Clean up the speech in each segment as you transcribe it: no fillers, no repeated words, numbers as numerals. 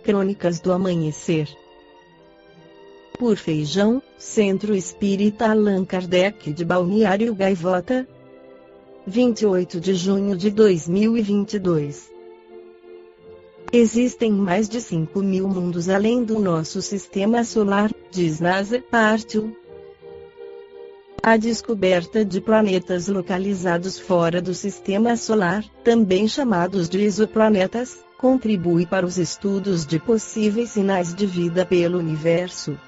Crônicas do Amanhecer. Por Feijão, Centro Espírita Allan Kardec de Balneário Gaivota, 28 de junho de 2022. Existem mais de 5.000 mundos além do nosso sistema solar, diz NASA, parte 1. A descoberta de planetas localizados fora do sistema solar, também chamados de exoplanetas, contribui para os estudos de possíveis sinais de vida pelo universo.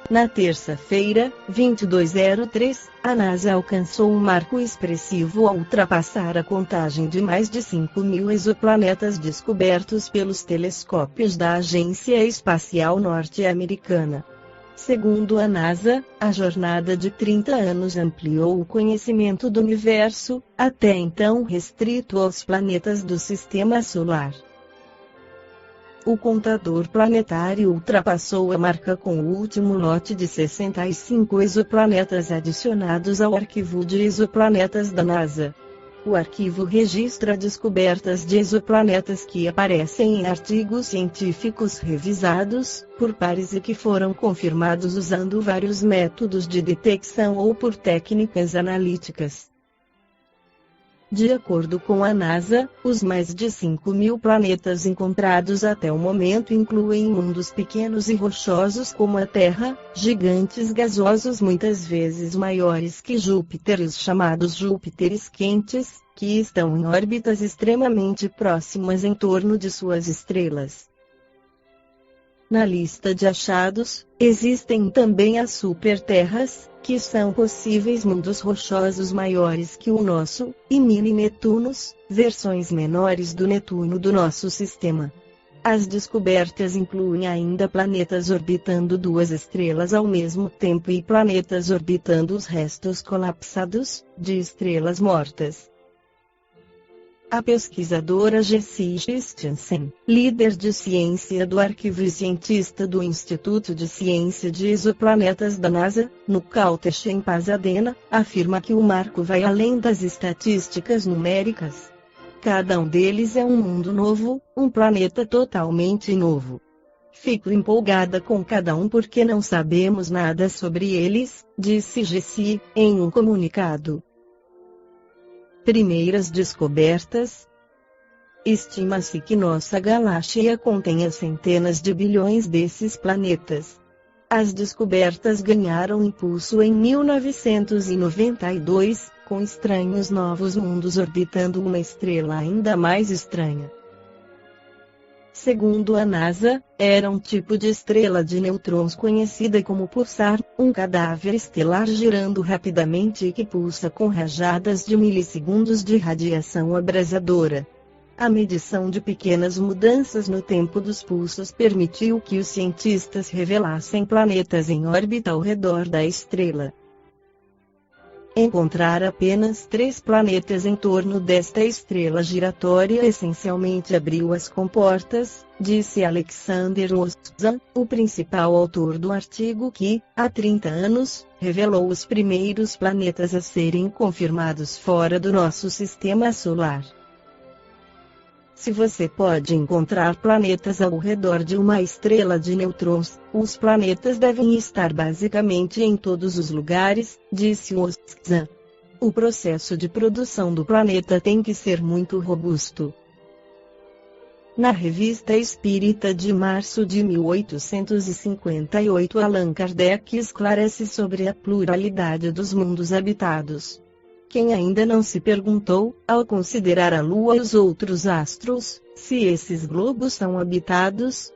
Na terça-feira, 2203, a NASA alcançou um marco expressivo ao ultrapassar a contagem de mais de 5.000 exoplanetas descobertos pelos telescópios da Agência Espacial Norte-Americana. Segundo a NASA, a jornada de 30 anos ampliou o conhecimento do universo, até então restrito aos planetas do Sistema Solar. O contador planetário ultrapassou a marca com o último lote de 65 exoplanetas adicionados ao arquivo de exoplanetas da NASA. O arquivo registra descobertas de exoplanetas que aparecem em artigos científicos revisados por pares e que foram confirmados usando vários métodos de detecção ou por técnicas analíticas. De acordo com a NASA, os mais de 5.000 planetas encontrados até o momento incluem mundos pequenos e rochosos como a Terra, gigantes gasosos muitas vezes maiores que Júpiter e os chamados Júpiteres quentes, que estão em órbitas extremamente próximas em torno de suas estrelas. Na lista de achados, existem também as superterras, que são possíveis mundos rochosos maiores que o nosso, e mini-Netunos, versões menores do Netuno do nosso sistema. As descobertas incluem ainda planetas orbitando duas estrelas ao mesmo tempo e planetas orbitando os restos colapsados, de estrelas mortas. A pesquisadora Jessie Christensen, líder de ciência do arquivo e cientista do Instituto de Ciência de Exoplanetas da NASA, no Caltech em Pasadena, afirma que o marco vai além das estatísticas numéricas. Cada um deles é um mundo novo, um planeta totalmente novo. Fico empolgada com cada um porque não sabemos nada sobre eles, disse Jessie, em um comunicado. Primeiras descobertas. Estima-se que nossa galáxia contenha centenas de bilhões desses planetas. As descobertas ganharam impulso em 1992, com estranhos novos mundos orbitando uma estrela ainda mais estranha. Segundo a NASA, era um tipo de estrela de nêutrons conhecida como pulsar, um cadáver estelar girando rapidamente e que pulsa com rajadas de milissegundos de radiação abrasadora. A medição de pequenas mudanças no tempo dos pulsos permitiu que os cientistas revelassem planetas em órbita ao redor da estrela. Encontrar apenas 3 planetas em torno desta estrela giratória essencialmente abriu as comportas, disse Alexander Oszan, o principal autor do artigo que, há 30 anos, revelou os primeiros planetas a serem confirmados fora do nosso sistema solar. Se você pode encontrar planetas ao redor de uma estrela de nêutrons, os planetas devem estar basicamente em todos os lugares, disse Oszan. O processo de produção do planeta tem que ser muito robusto. Na Revista Espírita de março de 1858, Allan Kardec esclarece sobre a pluralidade dos mundos habitados. Quem ainda não se perguntou, ao considerar a Lua e os outros astros, se esses globos são habitados?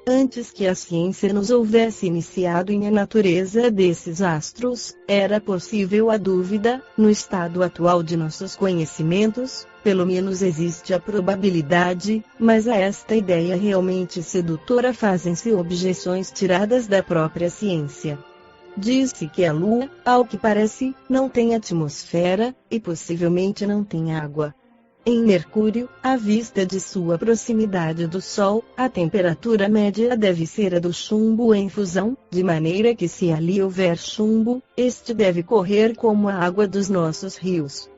Antes que a ciência nos houvesse iniciado em a natureza desses astros, era possível a dúvida, no estado atual de nossos conhecimentos, pelo menos existe a probabilidade, mas a esta ideia realmente sedutora fazem-se objeções tiradas da própria ciência. Diz-se que a Lua, ao que parece, não tem atmosfera, e possivelmente não tem água. Em Mercúrio, à vista de sua proximidade do Sol, a temperatura média deve ser a do chumbo em fusão, de maneira que se ali houver chumbo, este deve correr como a água dos nossos rios.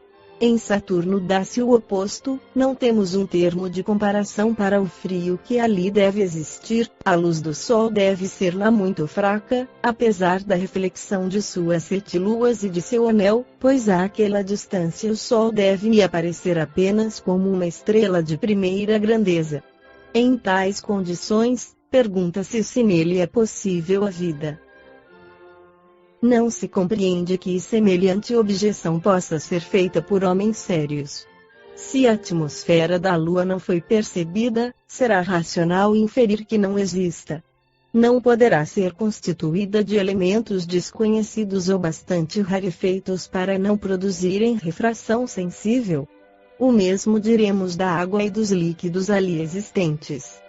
Em Saturno dá-se o oposto, não temos um termo de comparação para o frio que ali deve existir, a luz do Sol deve ser lá muito fraca, apesar da reflexão de suas 7 luas e de seu anel, pois àquela distância o Sol deve me aparecer apenas como uma estrela de primeira grandeza. Em tais condições, pergunta-se se nele é possível a vida. Não se compreende que semelhante objeção possa ser feita por homens sérios. Se a atmosfera da Lua não foi percebida, será racional inferir que não exista. Não poderá ser constituída de elementos desconhecidos ou bastante rarefeitos para não produzirem refração sensível. O mesmo diremos da água e dos líquidos ali existentes.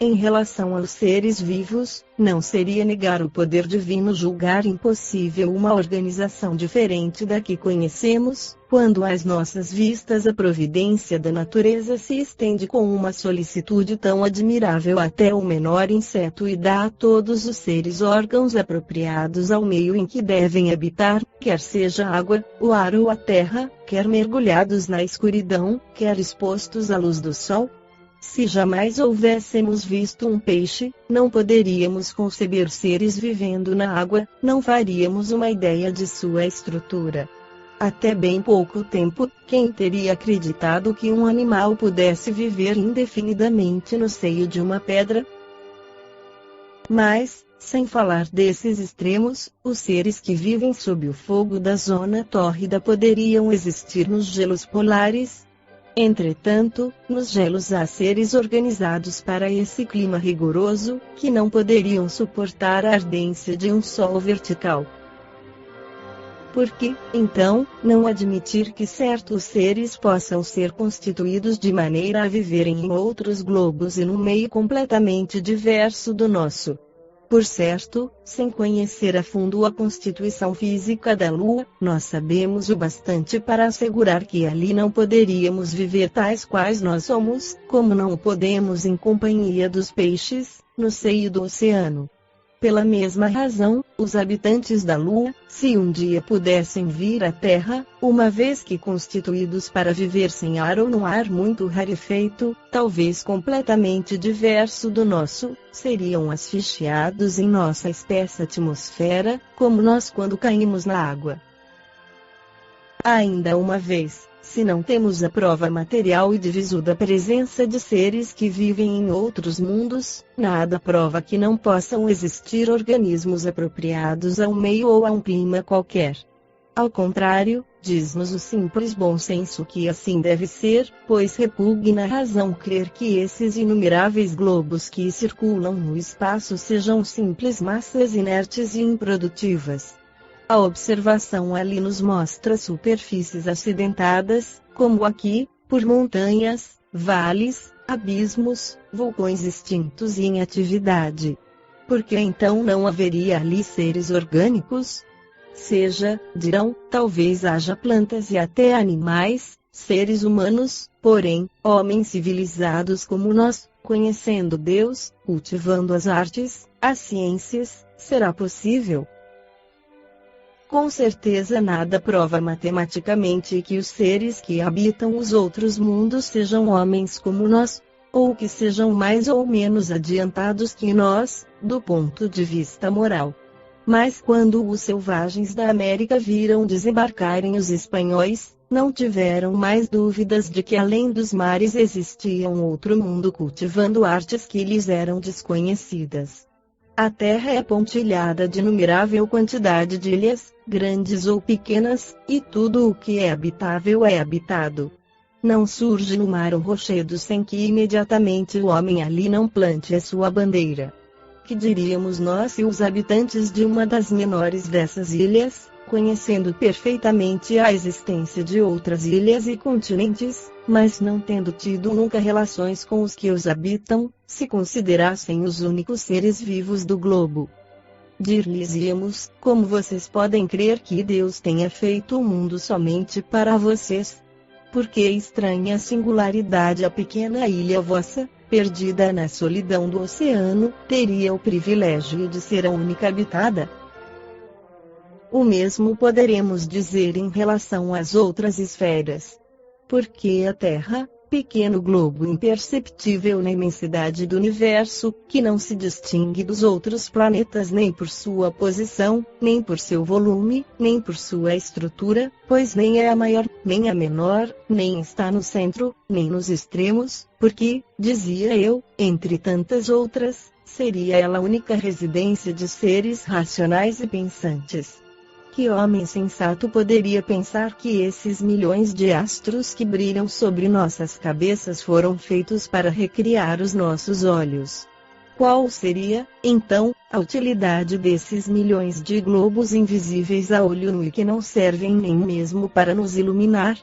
Em relação aos seres vivos, não seria negar o poder divino julgar impossível uma organização diferente da que conhecemos, quando às nossas vistas a providência da natureza se estende com uma solicitude tão admirável até o menor inseto e dá a todos os seres órgãos apropriados ao meio em que devem habitar, quer seja a água, o ar ou a terra, quer mergulhados na escuridão, quer expostos à luz do sol. Se jamais houvéssemos visto um peixe, não poderíamos conceber seres vivendo na água, não faríamos uma ideia de sua estrutura. Até bem pouco tempo, quem teria acreditado que um animal pudesse viver indefinidamente no seio de uma pedra? Mas, sem falar desses extremos, os seres que vivem sob o fogo da zona tórrida poderiam existir nos gelos polares? Entretanto, nos gelos há seres organizados para esse clima rigoroso, que não poderiam suportar a ardência de um sol vertical. Por que, então, não admitir que certos seres possam ser constituídos de maneira a viverem em outros globos e num meio completamente diverso do nosso? Por certo, sem conhecer a fundo a constituição física da Lua, nós sabemos o bastante para assegurar que ali não poderíamos viver tais quais nós somos, como não podemos em companhia dos peixes, no seio do oceano. Pela mesma razão, os habitantes da Lua, se um dia pudessem vir à Terra, uma vez que constituídos para viver sem ar ou num ar muito rarefeito, talvez completamente diverso do nosso, seriam asfixiados em nossa espessa atmosfera, como nós quando caímos na água. Ainda uma vez, se não temos a prova material e de visu da presença de seres que vivem em outros mundos, nada prova que não possam existir organismos apropriados a um meio ou a um clima qualquer. Ao contrário, diz-nos o simples bom senso que assim deve ser, pois repugna a razão crer que esses inumeráveis globos que circulam no espaço sejam simples massas inertes e improdutivas. A observação ali nos mostra superfícies acidentadas, como aqui, por montanhas, vales, abismos, vulcões extintos e em atividade. Por que então não haveria ali seres orgânicos? Seja, dirão, talvez haja plantas e até animais, seres humanos, porém, homens civilizados como nós, conhecendo Deus, cultivando as artes, as ciências, será possível? Com certeza nada prova matematicamente que os seres que habitam os outros mundos sejam homens como nós, ou que sejam mais ou menos adiantados que nós, do ponto de vista moral. Mas quando os selvagens da América viram desembarcarem os espanhóis, não tiveram mais dúvidas de que além dos mares existia um outro mundo cultivando artes que lhes eram desconhecidas. A Terra é pontilhada de inumerável quantidade de ilhas, grandes ou pequenas, e tudo o que é habitável é habitado. Não surge no mar um rochedo sem que imediatamente o homem ali não plante a sua bandeira. Que diríamos nós se os habitantes de uma das menores dessas ilhas, conhecendo perfeitamente a existência de outras ilhas e continentes, mas não tendo tido nunca relações com os que os habitam, se considerassem os únicos seres vivos do globo? Dir-lhes-íamos, como vocês podem crer que Deus tenha feito o mundo somente para vocês? Por que estranha singularidade a pequena ilha vossa, perdida na solidão do oceano, teria o privilégio de ser a única habitada? O mesmo poderemos dizer em relação às outras esferas. Porque a Terra, pequeno globo imperceptível na imensidade do universo, que não se distingue dos outros planetas nem por sua posição, nem por seu volume, nem por sua estrutura, pois nem é a maior, nem a menor, nem está no centro, nem nos extremos, porque, dizia eu, entre tantas outras, seria ela a única residência de seres racionais e pensantes. Que homem sensato poderia pensar que esses milhões de astros que brilham sobre nossas cabeças foram feitos para recriar os nossos olhos? Qual seria, então, a utilidade desses milhões de globos invisíveis a olho nu e que não servem nem mesmo para nos iluminar?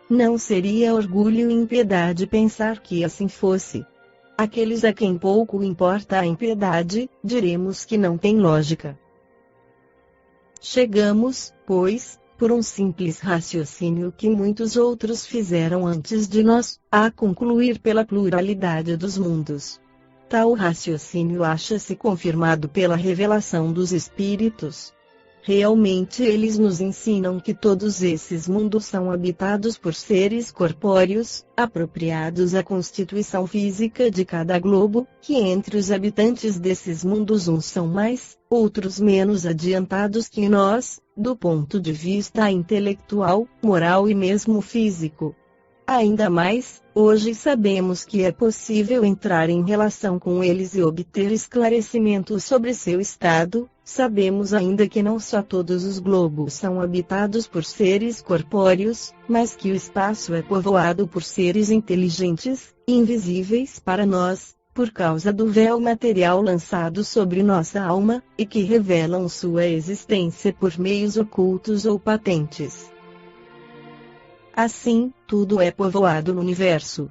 Não seria orgulho e impiedade pensar que assim fosse? Aqueles a quem pouco importa a impiedade, diremos que não tem lógica. Chegamos, pois, por um simples raciocínio que muitos outros fizeram antes de nós, a concluir pela pluralidade dos mundos. Tal raciocínio acha-se confirmado pela revelação dos Espíritos. Realmente eles nos ensinam que todos esses mundos são habitados por seres corpóreos, apropriados à constituição física de cada globo, que entre os habitantes desses mundos uns são mais, outros menos adiantados que nós, do ponto de vista intelectual, moral e mesmo físico. Ainda mais, hoje sabemos que é possível entrar em relação com eles e obter esclarecimento sobre seu estado. Sabemos ainda que não só todos os globos são habitados por seres corpóreos, mas que o espaço é povoado por seres inteligentes, invisíveis para nós, por causa do véu material lançado sobre nossa alma, e que revelam sua existência por meios ocultos ou patentes. Assim, tudo é povoado no universo.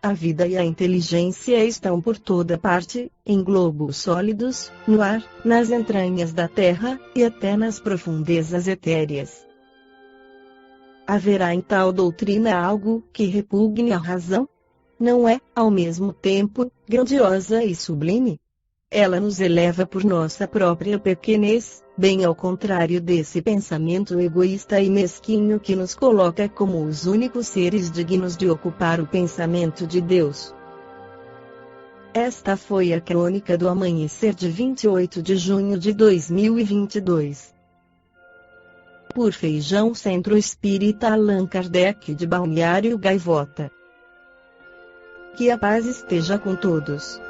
A vida e a inteligência estão por toda parte, em globos sólidos, no ar, nas entranhas da terra, e até nas profundezas etéreas. Haverá em tal doutrina algo que repugne à razão? Não é, ao mesmo tempo, grandiosa e sublime? Ela nos eleva por nossa própria pequenez, bem ao contrário desse pensamento egoísta e mesquinho que nos coloca como os únicos seres dignos de ocupar o pensamento de Deus. Esta foi a crônica do amanhecer de 28 de junho de 2022. Por Feijão Centro Espírita Allan Kardec de Balneário Gaivota. Que a paz esteja com todos.